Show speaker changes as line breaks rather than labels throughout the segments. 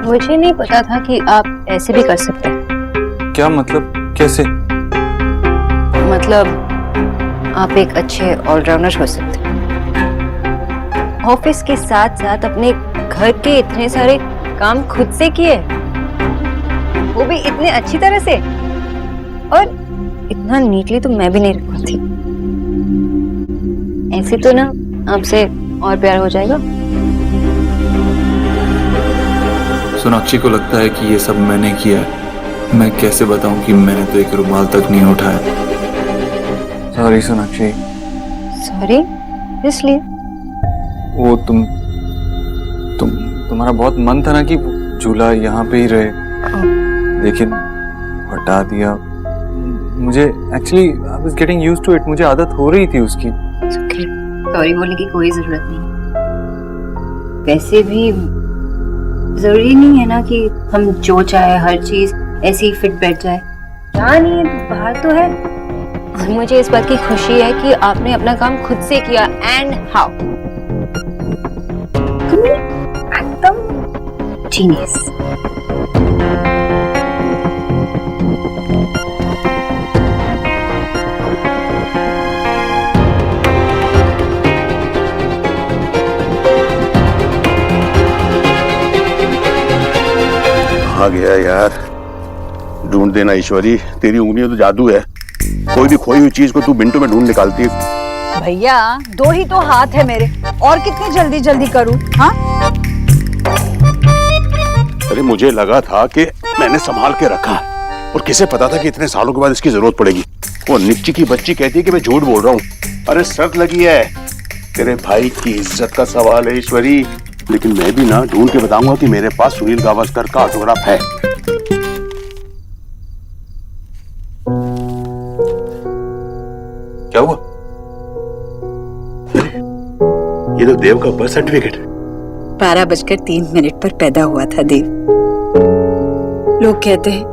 मुझे नहीं पता था कि आप ऐसे भी कर सकते हैं।
क्या मतलब? कैसे?
मतलब आप एक अच्छे ऑलराउंडर हो सकते हैं। ऑफिस के साथ साथ अपने घर के इतने सारे काम खुद से किए, वो भी इतने अच्छी तरह से, और इतना नीटली तो मैं भी नहीं रख पाती। ऐसे तो ना आपसे और प्यार हो जाएगा।
सोनाक्षी को लगता है कि ये सब मैंने किया है। मैं कैसे बताऊं कि मैंने तो एक रुमाल तक नहीं उठाया। सॉरी सोनाक्षी।
सॉरी इसलिए?
वो तुम्हारा बहुत मन था ना कि झूला यहाँ पे ही रहे, लेकिन हटा दिया। मुझे actually I was getting used to it. मुझे आदत हो रही थी उसकी।
सॉरी बोलने की कोई जरूरत नहीं। वैसे भी जरूरी नहीं है ना कि हम जो चाहे हर चीज ऐसे ही फिट बैठ जाए। क्या नहीं बाहर तो है। और मुझे इस बात की खुशी है कि आपने अपना काम खुद से किया। And how? एकदम जीनियस।
आ गया यार। ढूंढ देना ईश्वरी, तेरी उंगलियों तो जादू है। कोई भी खोई हुई चीज को तू मिनटों में ढूंढ निकालती है।
भैया 2 ही तो हाथ है मेरे, और कितनी जल्दी जल्दी करूं? हाँ,
अरे मुझे लगा था कि मैंने संभाल के रखा, और किसे पता था कि इतने सालों के बाद इसकी जरूरत पड़ेगी। वो निच्ची की बच्ची कहती है कि मैं झूठ बोल रहा हूँ। अरे शर्त लगी है, तेरे भाई की इज्जत का सवाल है ईश्वरी। लेकिन मैं भी ना ढूंढ के बताऊंगा कि मेरे पास सुनील गावस्कर का ऑटोग्राफ है। क्या हुआ? ये तो देव का बर्थ सर्टिफिकेट है।
12:03 पर पैदा हुआ था देव। लोग कहते हैं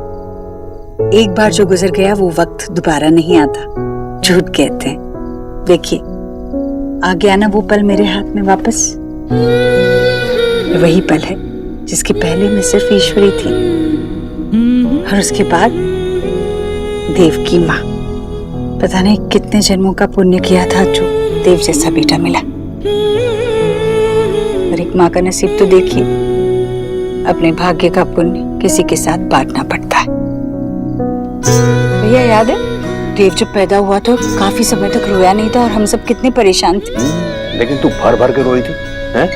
एक बार जो गुजर गया वो वक्त दोबारा नहीं आता। झूठ कहते हैं। देखिए आ गया ना वो पल मेरे हाथ में वापस। वही पल है जिसके पहले मैं सिर्फ ईश्वरी थी, और उसके बाद देव की माँ। पता नहीं कितने जन्मों का पुण्य किया था जो देव जैसा बेटा मिला। और एक माँ का नसीब तो देखिए, अपने भाग्य का पुण्य किसी के साथ बांटना पड़ता है। भैया याद है देव जब पैदा हुआ तो काफी समय तक रोया नहीं था, और हम सब कितने परेशान थे।
लेकिन तू भर भर के रोई थी, हैं?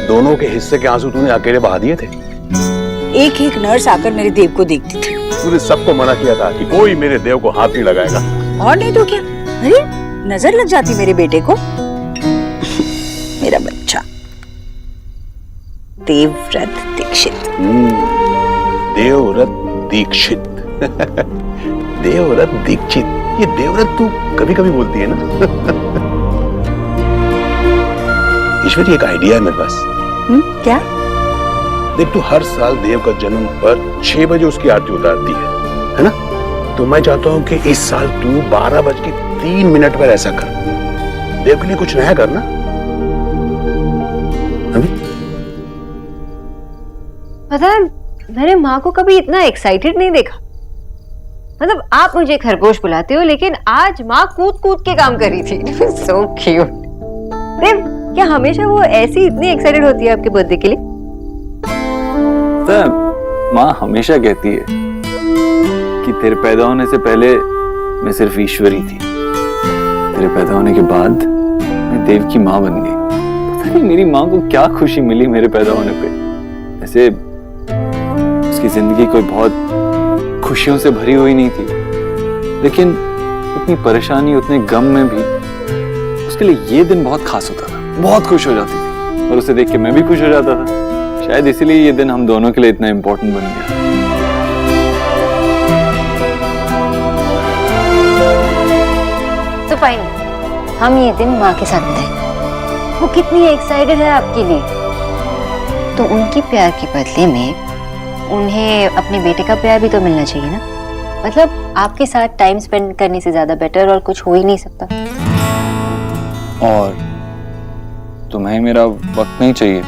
दोनों के हिस्से के आंसू तूने अकेले बहा दिए थे।
एक एक नर्स आकर मेरे देव को देखती थी।
तूने सबको मना किया था कि कोई मेरे देव को हाथ नहीं लगाएगा।
और नहीं तो क्या, अरे नजर लग जाती मेरे बेटे को। मेरा बच्चा देवव्रत दीक्षित।
देवव्रत दीक्षित। देवव्रत दीक्षित, ये देवव्रत तू कभी कभी बोलती है ना। ईश्वरी एक आइडिया है मेरे पास।
क्या?
देख, तू हर साल देव का जन्म पर 6 बजे उसकी आरती उतारती है ना? तो मैं चाहता हूँ कि इस साल तू 12:03 पर ऐसा कर। देव के लिए कुछ नया करना।
पता है मैंने माँ को कभी इतना एक्साइटेड नहीं देखा। मतलब आप मुझे खरगोश बुलाते हो, लेकिन आज माँ कूद कूद के काम कर रही थी। So cute. देव, क्या हमेशा वो ऐसी इतनी एक्साइटेड होती है आपके बर्थडे के लिए?
माँ हमेशा कहती है कि तेरे पैदा होने से पहले मैं सिर्फ ईश्वरी थी, तेरे पैदा होने के बाद मैं देव की माँ बन गई। पता नहीं मेरी माँ को क्या खुशी मिली मेरे पैदा होने पे। ऐसे उसकी जिंदगी कोई बहुत खुशियों से भरी हुई नहीं थी, लेकिन उतनी परेशानी उतने गम में भी उसके लिए ये दिन बहुत खास होता था। बहुत खुश हो जाती थी, और उसे देख के मैं भी खुश हो जाता था। शायद इसीलिए ये दिन हम दोनों के लिए इतना इम्पोर्टेंट बन गया।
तो फाइन, हम ये दिन माँ के साथ बिताएंगे। वो कितनी एक्साइटेड है आपके लिए, तो उनकी प्यार के बदले में उन्हें अपने बेटे का प्यार भी तो मिलना चाहिए ना। मतलब आपके साथ टाइम स्पेंड करने से ज्यादा बेटर और कुछ हो ही नहीं सकता।
और तुम्हें मेरा वक्त नहीं चाहिए?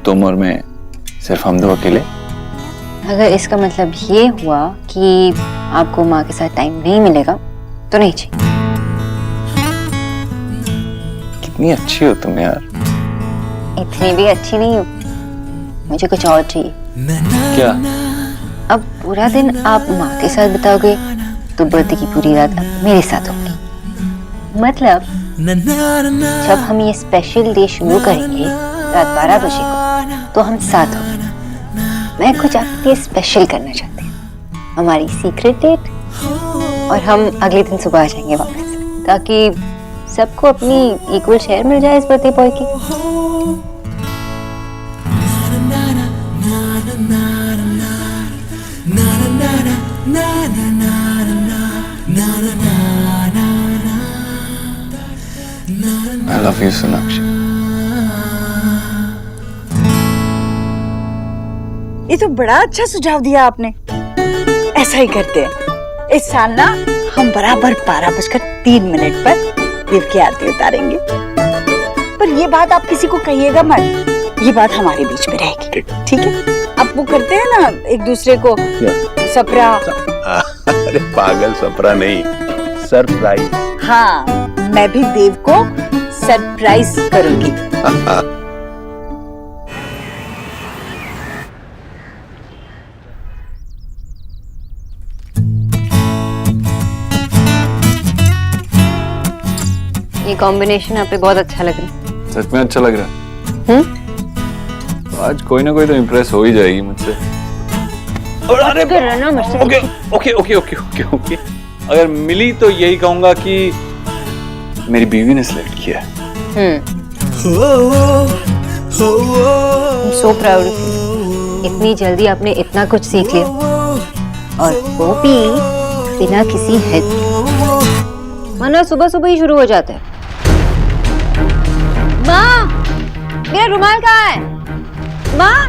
तुम और मैं, सिर्फ हम दो अकेले।
अगर इसका मतलब ये हुआ कि आपको माँ के साथ टाइम नहीं मिलेगा तो नहीं चाहिए।
कितनी अच्छी हो तुम यार।
इतनी भी अच्छी नहीं हो, मुझे कुछ और चाहिए।
क्या?
अब पूरा दिन आप माँ के साथ बिताओगे तो बर्थडे की पूरी रात अब मेरे साथ होगी। मतलब जब हम ये स्पेशल डे शुरू करेंगे रात 12 बजे को तो हम साथ होंगे। मैं कुछ आपके लिए स्पेशल करना चाहती हूँ, हमारी सीक्रेट डेट, और हम अगले दिन सुबह आ जाएंगे वापस, ताकि सबको अपनी इक्वल शेयर मिल जाए इस बर्थडे बॉय की।
I love you, Sonakshi.
ये तो बड़ा अच्छा सुझाव दिया आपने। ऐसा ही करते हैं, इस साल ना हम बराबर 12:03 पर देव की आरती उतारेंगे। पर ये बात आप किसी को कहिएगा मत, ये बात हमारे बीच में रहेगी, ठीक है? अब वो करते हैं ना एक दूसरे को सपरा।
अरे पागल, सपरा नहीं, सरप्राइज।
हाँ, मैं भी देव को सरप्राइज करूंगी।
ये कॉम्बिनेशन आप पे बहुत अच्छा लग रहा है।
सच में अच्छा लग रहा है। तो आज कोई ना कोई तो इम्प्रेस हो ही जाएगी मुझसे।
अरे रहना मुझसे।
Okay okay okay okay okay okay. अगर मिली तो यही कहूंगा कि मेरी बीवी ने सिलेक्ट किया है।
So proud of you. इतनी जल्दी आपने इतना कुछ सीख लिया, और वो भी बिना किसी हेड। वरना सुबह सुबह ही शुरू हो जाता है। माँ, मेरा रुमाल कहाँ है? माँ,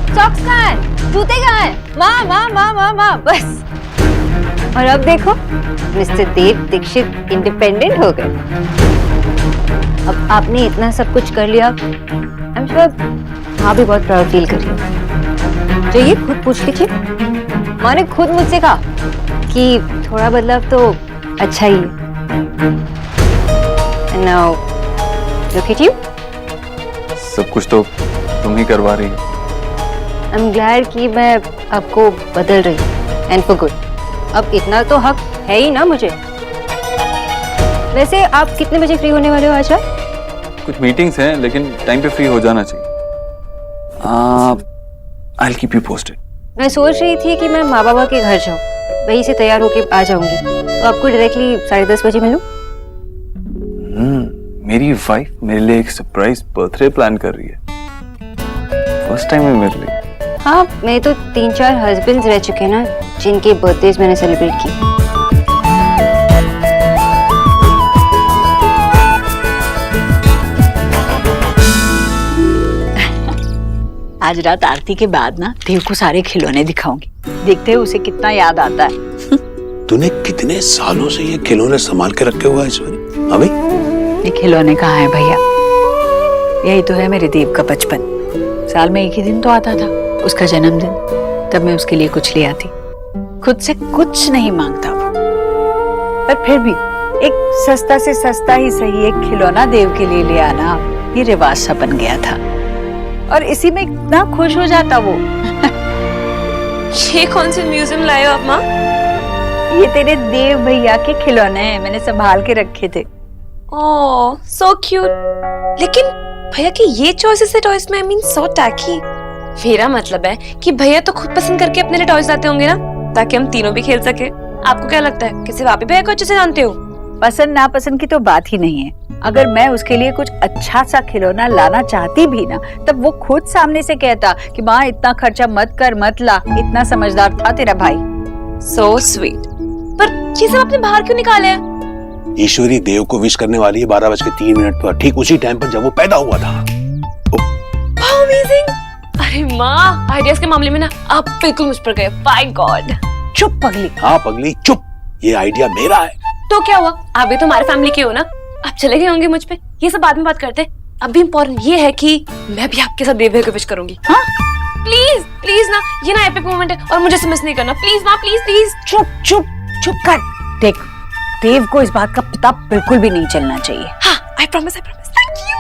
सॉक्स कहाँ है? जूते कहाँ है? माँ माँ माँ माँ माँ, बस। और अब देखो, मिस्टर देव दीक्षित इंडिपेंडेंट हो गए। अब आपने इतना सब कुछ कर लिया, आई एम श्योर माँ भी बहुत प्राउड फील कर रही है। चाहिए खुद पूछ लीजिए। माँ ने खुद मुझसे कहा कि थोड़ा बदलाव तो अच्छा ही है। And now, look at you.
सब कुछ तो तुम ही करवा रही हो।
I'm glad कि मैं आपको बदल रही हूँ, and for good. अब इतना तो हक है ही ना मुझे। वैसे आप कितने बजे फ्री होने वाले हो आज रात?
कुछ मीटिंग्स हैं, लेकिन टाइम पे फ्री हो जाना चाहिए। I'll keep you posted.
मैं सोच रही थी कि मैं माँ बाबा के घर जाऊँ, वहीं से तैयार होके आ जाऊंगी, तो आपको डायरेक्टली 10:30 बजे मिलूं?
मेरी वाइफ मेरे लिए एक सरप्राइज बर्थडे प्लान कर रही है, फर्स्ट टाइम है मेरे लिए।
हाँ, मेरे तो 3-4 हस्बैंड्स रह चुके हैं ना, जिनके बर्थडेज मैंने सेलिब्रेट की।
आज रात आरती के बाद ना देव को सारे खिलौने दिखाऊंगी, देखते हैं उसे कितना याद आता है।
तूने कितने सालों से ये खिलौने संभाल के रखे हुआ है ईश्वरी? हाँ भाई,
ये खिलौने कहाँ है भैया? यही तो है मेरे देव का बचपन। साल में एक ही दिन तो आता था, उसका जन्मदिन। तब मैं उसके लिए कुछ ले आती, खुद से कुछ नहीं मांगता वो, पर फिर भी एक सस्ता से सस्ता ही सही एक खिलौना देव के लिए ले आना, ये रिवाज सा बन गया था, और इसी में इतना खुश हो जाता वो।
ये कौन से म्यूजियम लाए हो आप माँ?
ये तेरे देव भैया के खिलौने हैं, मैंने संभाल के रखे थे।
ओह, सो क्यूट। लेकिन भैया की ये चॉइसेस है टॉयज में, आई मीन सो टैकी। मेरा मतलब है कि भैया तो खुद पसंद करके अपने लिए टॉयज लाते होंगे ना, ताकि हम तीनों भी खेल सके। आपको क्या लगता है कि सिर्फ आप ही भैया को अच्छे से जानते हो?
पसंद नापसंद की तो बात ही नहीं है। अगर मैं उसके लिए कुछ अच्छा सा खिलौना लाना चाहती भी ना, तब वो खुद सामने से कहता कि माँ इतना खर्चा मत कर, मत ला। इतना समझदार था तेरा भाई।
So sweet. पर ये सब आपने बाहर क्यों निकाले हैं?
ईश्वरी देव को विश करने वाली है 12:03 पर, ठीक उसी टाइम पर जब वो पैदा हुआ था।
How amazing! अरे माँ, आइडियाज के मामले में ना आप बिल्कुल मुझ पर गए। By God.
चुप पगली।
हाँ पगली चुप, ये आइडिया मेरा है।
तो क्या हुआ, आप भी तो हमारे फैमिली के हो ना। आप चले गए होंगे मुझ पे, ये सब बाद में बात करते। अभी इम्पोर्टेंट ये है कि मैं भी आपके साथ देव भैया को विश करूंगी।
हाँ?
प्लीज प्लीज ना, ये ना एपिक मोमेंट है और मुझे मिस नहीं करना। प्लीज माँ, प्लीज प्लीज।
चुप चुप चुप कर। देख, देव को इस बात का पता बिल्कुल भी नहीं चलना चाहिए।
हाँ, I promise, I promise. Thank you.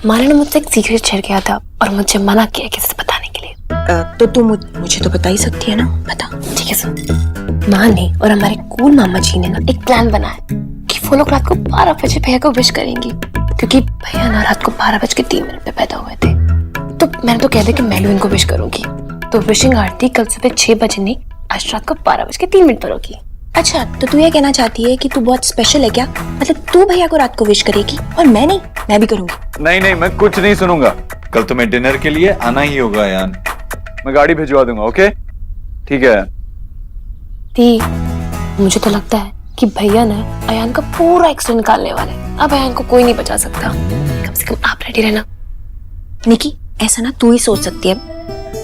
माना ने मुझसे एक सीक्रेट शेयर किया था और मुझे मना किया किसी से बताने के लिए।
तो तू मुझे तो बता ही सकती है ना, बता।
ठीक है सुन, माँ ने और हमारे कूल मामा जी ने ना एक प्लान बनाया कि वो लोग रात को 12 बजे भैया को विश करेंगी, क्योंकि भैया ना रात को 12:03 पे पैदा हुए थे। तो मैंने तो कह दिया कि मैं भी उनको विश करूंगी। तो विशिंग आरती कल सुबह 6 बजे नहीं, आज रात को 12:03 पर होगी।
अच्छा, तो तू ये कहना चाहती है कि तू बहुत स्पेशल है क्या? मतलब तू भैया को रात को विश करेगी और मैं नहीं? मैं भी करूंगी।
नहीं नहीं, मैं कुछ नहीं सुनूंगा। कल तुम्हें डिनर के लिए आना ही होगा यान। मैं गाड़ी भिजवा दूंगा, ओके? ठीक है।
दी, मुझे तो लगता है कि भैया ने अयान का पूरा एक्सरे निकालने वाले। अब अयान को कोई नहीं बचा सकता। कम से कम आप रेडी रहना।
निकी, ऐसा ना तू ही सोच सकती है,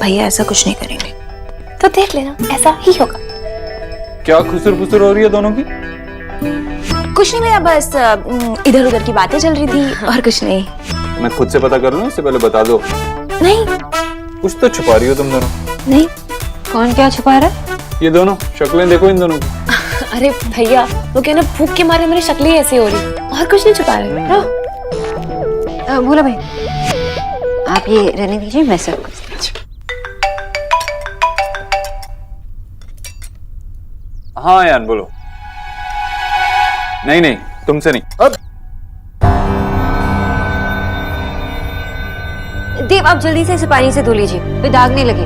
भैया ऐसा कुछ नहीं करेंगे।
तो देख लेना, ऐसा ही होगा।
क्या खुसर फुसर हो रही है दोनों की?
कुछ नहीं भैया, बस इधर उधर की बातें चल रही थी और कुछ नहीं।
मैं खुद से पता कर लूं, इससे पहले बता दो।
नहीं
कुछ तो छुपा रही हो तुम दोनों।
नहीं।
कौन क्या छुपा रहा है?
ये दोनों शक्लें देखो इन दोनों की।
अरे भैया, वो क्या ना भूख के मारे मेरी शक्लें ऐसी हो रही, और कुछ नहीं छुपा रहे।
भोला भाई, आप ये रहने दीजिए, मैं सब कुछ।
हाँ यान, बोलो। नहीं नहीं, तुमसे नहीं। अब
देव, आप जल्दी से इसे पानी से धो लीजिए, फिर दाग नहीं लगे।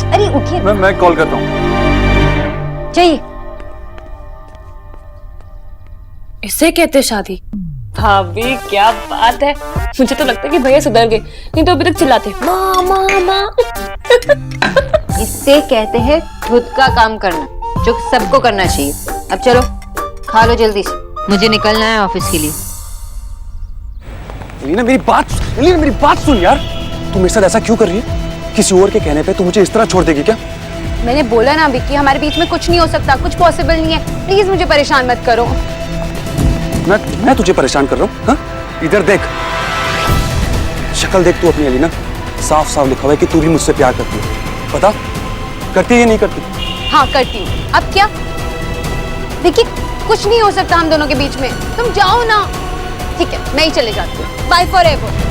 अरे उठिए।
मैं कॉल करता हूँ।
चाहिए।
इसे कहते शादी? भाभी क्या बात है। मुझे तो लगता है कि भैया सुधर गए, नहीं तो अभी तक चिल्लाते माँ माँ माँ।
इससे कहते हैं खुद का काम करना, जो सबको करना चाहिए। अब चलो खा लो जल्दी से, मुझे निकलना है ऑफिस के लिए।
एलिना मेरी बात सुन यार। तू मेरे साथ ऐसा क्यों कर रही है? किसी और के कहने पे तू मुझे इस तरह छोड़ देगी क्या?
मैंने बोला ना विक्की, हमारे बीच में कुछ नहीं हो सकता, कुछ पॉसिबल नहीं है। प्लीज मुझे परेशान मत करो।
मैं तुझे परेशान कर रहा हूँ? हाँ? इधर देख, शक्ल देख तू अपनी एलिना। साफ साफ लिखा हुआ है कि तू भी मुझसे प्यार करती है। बता, करती है या नहीं करती?
हाँ करती हूँ। अब क्या विक्की, कुछ नहीं हो सकता हम दोनों के बीच में। तुम जाओ ना। ठीक है, मैं ही चले जाती हूँ। Bye forever.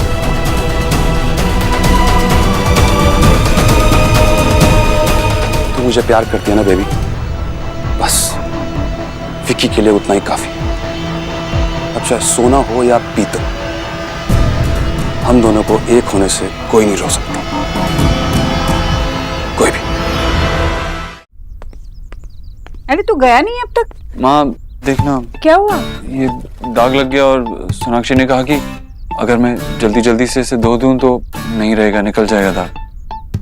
तू मुझे प्यार करती है ना बेबी? बस विक्की के लिए उतना ही काफी। अब चाहे सोना हो या पीतल, हम दोनों को एक होने से कोई नहीं रोक सकता, कोई भी।
अरे तू गया नहीं अब तक?
माँ देखना,
क्या हुआ?
ये दाग लग गया और सोनाक्षी ने कहा कि अगर मैं जल्दी जल्दी से इसे धो दूं तो नहीं रहेगा, निकल जाएगा दाग।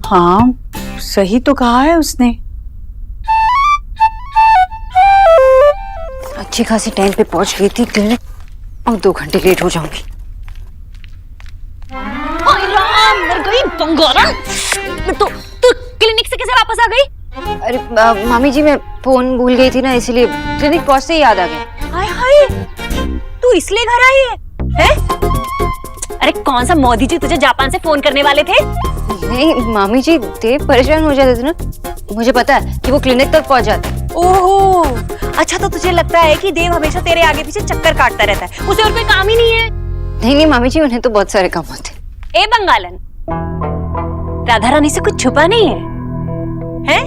हाँ, सही तो कहा है उसने।
अच्छी खासी टाइम पे पहुंच गई थी क्लिनिक, और 2 घंटे लेट हो जाऊंगी।
तो क्लिनिक से कैसे वापस आ गई?
अरे मामी जी, मैं फोन भूल गई थी ना, इसलिए क्लिनिक पहुंचते ही याद आ गया।
हाय हाय, तू इसलिए घर आई है? अरे कौन सा मोदी जी तुझे जापान से फोन करने वाले थे?
नहीं मामी जी, देव परेशान हो जाते थे ना, मुझे पता है कि वो क्लिनिक तक पहुंच जाता है।
ओहो, अच्छा तो तुझे लगता है कि देव हमेशा तेरे आगे पीछे चक्कर काटता रहता है, उसे और कोई काम ही नहीं है?
नहीं नहीं मामी जी, उन्हें तो बहुत सारे काम होते।
ए बंगालन, राधा रानी से कुछ छुपा नहीं है, हैं?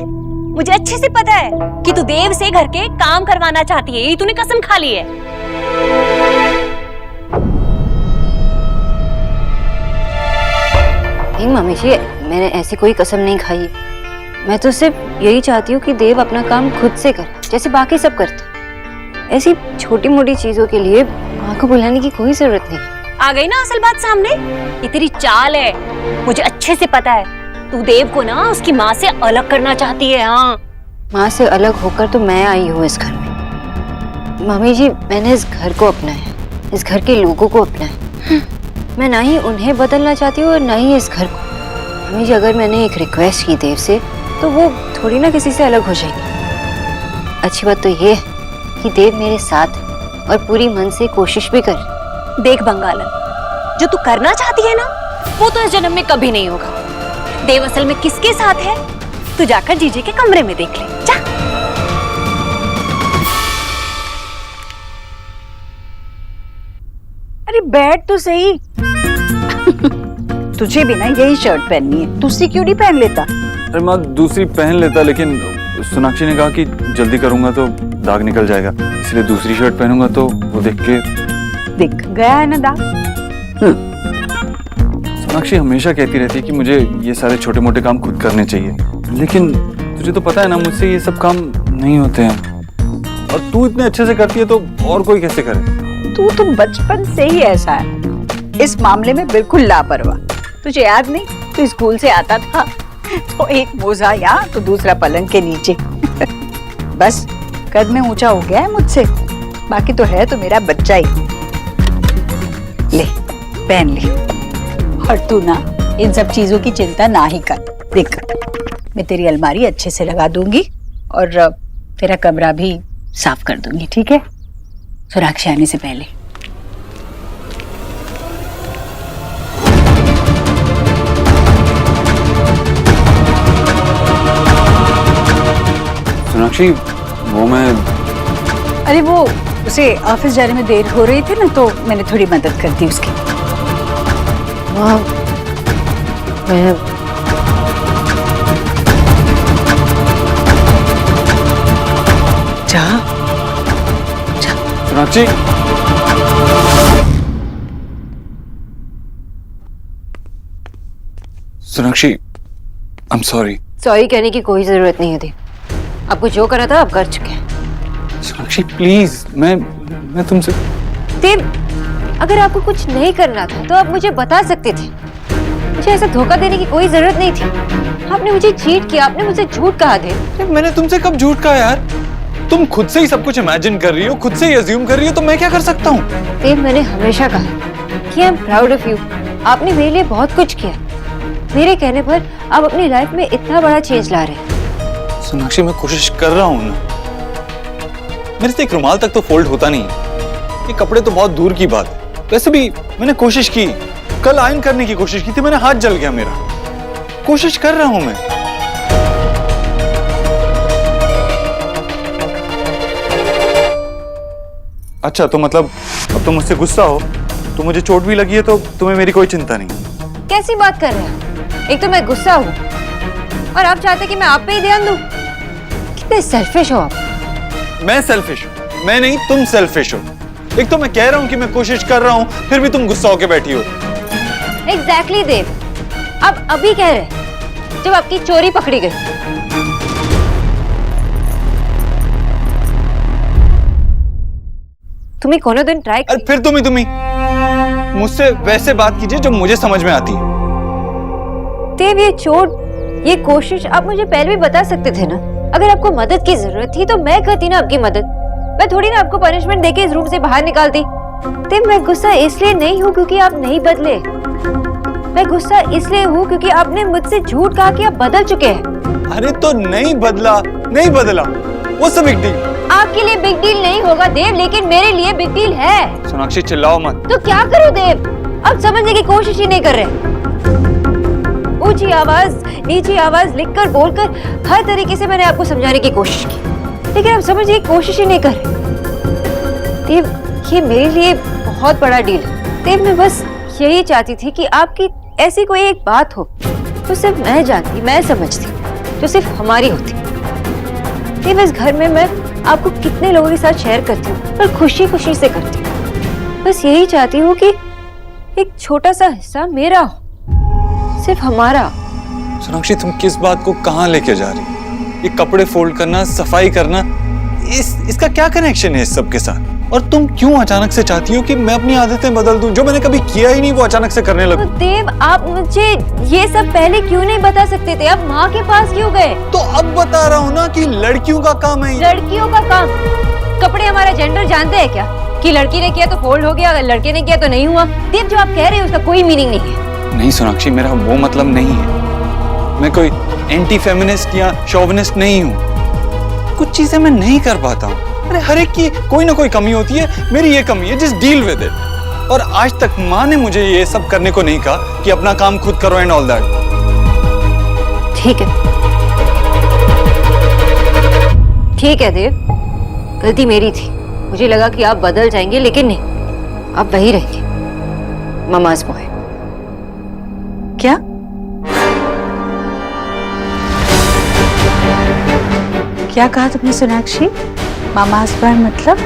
मुझे अच्छे से पता है कि तू देव से घर के काम करवाना चाहती है, यही तूने कसम खा ली है।
नहीं मामी जी, मैंने ऐसी कोई कसम नहीं खाई है। मैं तो सिर्फ यही चाहती हूँ कि देव अपना काम खुद से करे, जैसे बाकी सब करते। ऐसी छोटी मोटी चीजों के लिए माँ को बुलाने की कोई जरूरत नहीं।
आ गई ना असल बात सामने? ये तेरी चाल है, मुझे अच्छे से पता है। तू देव को ना उसकी माँ से अलग करना चाहती है। हाँ,
माँ से अलग होकर तो मैं आई हूँ इस घर में। मामी जी, मैंने इस घर को अपनाया, इस घर के लोगों को अपनाया। मैं ना ही उन्हें बदलना चाहती हूँ और ना ही इस घर को। मामी जी, अगर मैंने एक रिक्वेस्ट की देव से, तो वो थोड़ी ना किसी से अलग हो जाएगी। अच्छी बात तो ये है कि देव मेरे साथ और पूरी मन से कोशिश भी कर।
देख बंगालन, जो तू करना चाहती है ना, वो तो इस जन्म में कभी नहीं होगा। देव असल में किसके साथ है, तू जाकर जीजे के कमरे में देख ले, जा।
अरे बैठ तो सही। तुझे भी ना यही शर्ट पहननी है, दूसरी क्यों नहीं पहन लेता?
अरे माँ दूसरी पहन लेता, लेकिन सोनाक्षी ने कहा कि जल्दी करूंगा तो दाग निकल जाएगा, इसलिए दूसरी शर्ट पहनूंगा तो वो देख के
दिख गया है ना दाग।
सोनाक्षी हमेशा कहती रहती है कि मुझे ये सारे छोटे मोटे काम खुद करने चाहिए, लेकिन तुझे तो पता है ना मुझसे ये सब काम नहीं होते हैं, और तू इतने अच्छे से करती है तो और कोई कैसे करे?
तू तो बचपन से ही ऐसा है, इस मामले में बिल्कुल लापरवाह। तुझे याद नहीं, तू स्कूल से आता था तो एक मोजा यहाँ तो दूसरा पलंग के नीचे। बस कद में ऊंचा हो गया है मुझसे, बाकी तो है तो मेरा बच्चा ही। ले पहन ले, और तू ना इन सब चीजों की चिंता ना ही कर। देख मैं तेरी अलमारी अच्छे से लगा दूंगी और तेरा कमरा भी साफ कर दूंगी, ठीक है? सोनाक्षी आने से पहले।
सोनाक्षी वो मैं,
अरे वो उसे ऑफिस जाने में देर हो रही थी ना, तो मैंने थोड़ी मदद कर दी उसकी।
माँ मैं
जा
Sonakshi Sonakshi I am sorry.
Sorry कहने की कोई जरूरत नहीं है देव, आपको जो करा था आप कर चुके हैं।
सोनाक्षी प्लीज, मैं तुमसे।
देव अगर आपको कुछ नहीं करना था तो आप मुझे बता सकते थे, मुझे ऐसा धोखा देने की कोई जरूरत नहीं थी। आपने मुझे चीट किया, आपने मुझे झूठ कहा देव।
मैंने तुमसे कब झूठ कहा यार? तुम खुद से ही सब कुछ इमेजिन कर रही हो, खुद से ही अज्यूम कर रही हो, तो मैं क्या कर सकता हूँ?
देव मैंने हमेशा कहा कि I am proud of you, आपने मेरे लिए बहुत कुछ किया। मेरे कहने पर आप अपनी लाइफ में इतना बड़ा चेंज ला रहे हैं।
सोनाक्षी मैं कोशिश कर रहा हूँ ना, मेरे से एक रुमाल तक तो फोल्ड होता नहीं है, ये कपड़े तो बहुत दूर की बात है। वैसे भी मैंने कोशिश की, कल आयरन करने की कोशिश की थी, मैंने हाथ जल गया मेरा। कोशिश कर रहा हूं मैं। अच्छा तो मतलब अब तुम मुझसे गुस्सा हो, तो मुझे चोट भी लगी है तो तुम्हें मेरी कोई चिंता नहीं?
कैसी बात कर रहे हैं? एक तो मैं गुस्सा हूँ और आप चाहते कि मैं आप पे ही ध्यान दूं? कितने सेल्फिश हो आप।
मैं सेल्फिश हूँ? मैं नहीं, तुम सेल्फिश हो। एक तो मैं कह रहा हूँ कि मैं कोशिश कर रहा हूँ, फिर भी तुम गुस्सा होके बैठी हो।
एग्जैक्टली देव, आप अभी कह रहे हैं जब आपकी चोरी पकड़ी गई। तुम्हें कोनो दिन ट्राई।
अरे फिर तुम्ही मुझसे वैसे बात कीजिए जो मुझे समझ में आती है।
देव ये चोट, ये कोशिश आप मुझे पहले भी बता सकते थे ना। अगर आपको मदद की जरूरत थी तो मैं करती ना आपकी मदद। मैं थोड़ी ना आपको पनिशमेंट देके इस रूम से बाहर निकालती। देव मैं गुस्सा इसलिए नहीं हूँ क्योंकि आप नहीं बदले, मैं गुस्सा इसलिए हूँ क्योंकि आपने मुझसे झूठ कहा कि आप बदल चुके हैं।
अरे तो नहीं बदला, नहीं बदला, वो सब बिग डील।
आपके लिए बिग डील नहीं होगा देव, लेकिन मेरे लिए बिग डील है।
सोनाक्षी चिल्लाओ मत।
तो क्या करूं देव, अब समझने की कोशिश ही नहीं कर रहे। ऊंची आवाज नीची आवाज लिखकर बोलकर हर तरीके से मैंने आपको समझाने की कोशिश की, लेकिन आप समझने की कोशिश ही नहीं कर रहे। देव ये मेरे लिए बहुत बड़ा डील है। देव मैं बस यही चाहती थी कि आपकी ऐसी कोई एक बात हो तो सिर्फ मैं जानती, मैं समझती, जो सिर्फ हमारी होती। देव इस घर में मैं आपको कितने लोगों के साथ शेयर करती हूँ और खुशी खुशी से करती हूँ। बस यही चाहती हूँ कि एक छोटा सा हिस्सा मेरा हो, सिर्फ हमारा।
सोनाक्षी तुम किस बात को कहाँ लेके जा रही हो? ये कपड़े फोल्ड करना, सफाई करना, इसका क्या कनेक्शन है इस सब के साथ? और तुम क्यों अचानक से चाहती हो कि मैं अपनी आदतें बदल दूं? जो मैंने कभी किया ही नहीं वो अचानक से करने लगूं।
तो देव आप मुझे ये सब पहले क्यों नहीं बता सकते थे? आप माँ के पास क्यों गए?
तो अब बता रहा हूँ ना कि लड़कियों का काम है।
लड़कियों का काम? कपड़े हमारा जेंडर जानते हैं क्या? कि लड़की ने किया तो फोल्ड हो गया, अगर लड़के ने किया तो नहीं हुआ। देव जो आप कह रहे हो उसका कोई मीनिंग नहीं है।
नहीं सोनाक्षी, मेरा वो मतलब नहीं है। मैं कोई एंटी फेमिनिस्ट या शोविनिस्ट नहीं हूँ।
कुछ चीजें मैं नहीं कर पाता हूँ। अरे हर एक की कोई ना कोई कमी होती है, मेरी ये कमी है, जस्ट डील विद इट। और आज तक माँ ने मुझे ये सब करने को नहीं कहा कि अपना काम खुद करो एंड ऑल दैट।
ठीक है, ठीक है देव, गलती मेरी थी। मुझे लगा कि आप बदल जाएंगे, लेकिन नहीं, आप वही रहेंगे, ममाज बॉय।
क्या? क्या कहा तुमने सोनाक्षी? मामाज बॉय मतलब?